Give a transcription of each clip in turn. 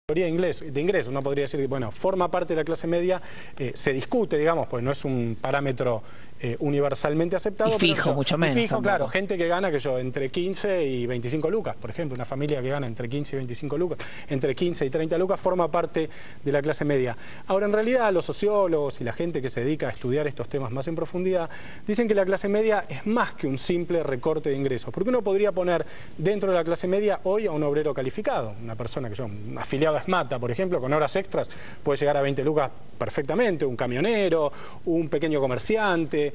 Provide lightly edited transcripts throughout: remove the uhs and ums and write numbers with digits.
de ingresos, uno podría decir que, bueno, forma parte de la clase media, se discute, digamos, pues no es un parámetro universalmente aceptado. Y fijo, pero mucho menos. Fijo, claro, gente que gana, entre 15 y 25 lucas, por ejemplo, una familia que gana entre 15 y 25 lucas, entre 15 y 30 lucas, forma parte de la clase media. Ahora, en realidad, los sociólogos y la gente que se dedica a estudiar estos temas más en profundidad, dicen que la clase media es más que un simple recorte de ingresos, porque uno podría poner dentro de la clase media hoy a un obrero calificado, una persona que un afiliado a SMATA, por ejemplo, con horas extras, puede llegar a 20 lucas perfectamente, un camionero, un pequeño comerciante,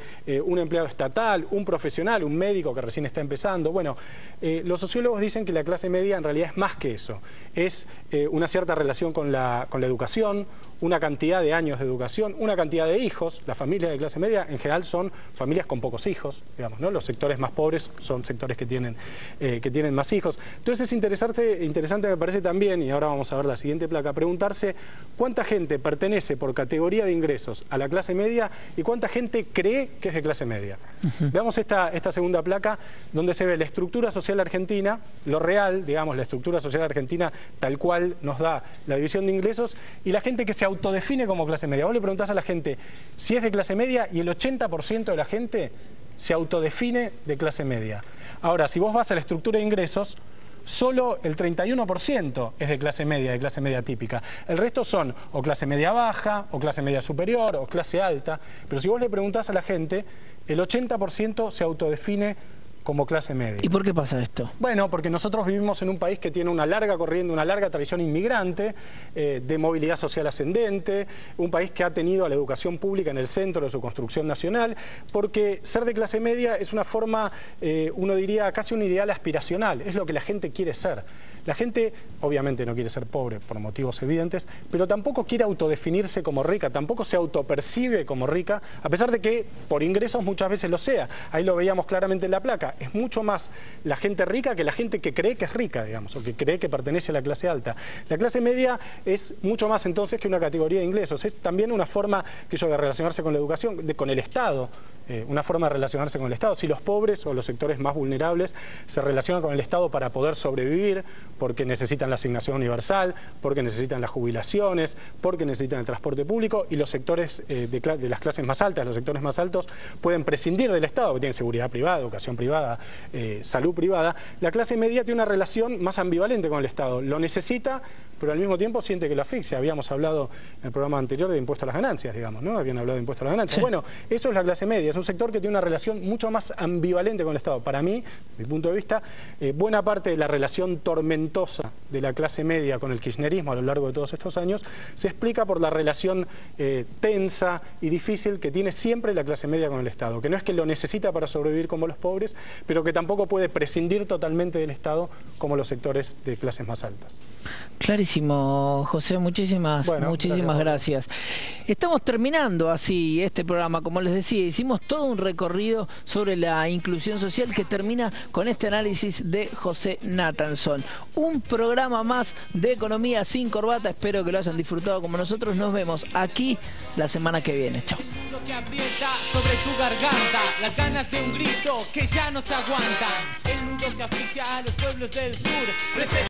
un empleado estatal, un profesional, un médico que recién está empezando. Bueno, los sociólogos dicen que la clase media en realidad es más que eso, es una cierta relación con la educación, una cantidad de años de educación, una cantidad de hijos. Las familias de clase media en general son familias con pocos hijos, digamos, ¿no? Los sectores más pobres son sectores que tienen más hijos. Entonces es interesante me parece también, y ahora vamos a ver la siguiente placa, preguntarse cuánta gente pertenece por categoría de ingresos a la clase media y cuánta gente cree que es de clase media. Veamos esta segunda placa donde se ve la estructura social argentina, lo real, digamos, la estructura social argentina tal cual nos da la división de ingresos y la gente que se autodefine como clase media. Vos le preguntás a la gente si es de clase media y el 80% de la gente se autodefine de clase media. Ahora, si vos vas a la estructura de ingresos, solo el 31% es de clase media típica. El resto son o clase media baja, o clase media superior, o clase alta. Pero si vos le preguntás a la gente, el 80% se autodefine como clase media. ¿Y por qué pasa esto? Bueno, porque nosotros vivimos en un país que tiene una larga corriente, una larga tradición inmigrante, de movilidad social ascendente, un país que ha tenido a la educación pública en el centro de su construcción nacional, porque ser de clase media es una forma, uno diría, casi un ideal aspiracional, es lo que la gente quiere ser. La gente obviamente no quiere ser pobre por motivos evidentes, pero tampoco quiere autodefinirse como rica, tampoco se autopercibe como rica, a pesar de que por ingresos muchas veces lo sea. Ahí lo veíamos claramente en la placa. Es mucho más la gente rica que la gente que cree que es rica, digamos, o que cree que pertenece a la clase alta. La clase media es mucho más entonces que una categoría de ingresos, es también una forma de relacionarse con la educación, con el Estado, una forma de relacionarse con el Estado. Si los pobres o los sectores más vulnerables se relacionan con el Estado para poder sobrevivir, porque necesitan la asignación universal, porque necesitan las jubilaciones, porque necesitan el transporte público, y los sectores de las clases más altas, los sectores más altos, pueden prescindir del Estado, que tienen seguridad privada, educación privada, salud privada. La clase media tiene una relación más ambivalente con el Estado. Lo necesita, pero al mismo tiempo siente que lo asfixia. Habíamos hablado en el programa anterior de impuesto a las ganancias, digamos, ¿no? Habían hablado de impuesto a las ganancias. Sí. Bueno, eso es la clase media. Es un sector que tiene una relación mucho más ambivalente con el Estado. Para mí, desde mi punto de vista, buena parte de la relación tormentosa de la clase media con el kirchnerismo a lo largo de todos estos años se explica por la relación tensa y difícil que tiene siempre la clase media con el Estado, que no es que lo necesita para sobrevivir como los pobres, pero que tampoco puede prescindir totalmente del Estado como los sectores de clases más altas. Clarísimo, José, muchísimas gracias. Estamos terminando así este programa, como les decía, hicimos todo un recorrido sobre la inclusión social que termina con este análisis de José Nathanson. Un programa más de Economía sin Corbata, espero que lo hayan disfrutado como nosotros. Nos vemos aquí la semana que viene. Chao. Que aprieta sobre tu garganta, las ganas de un grito que ya no se aguantan, el nudo que asfixia a los pueblos del sur.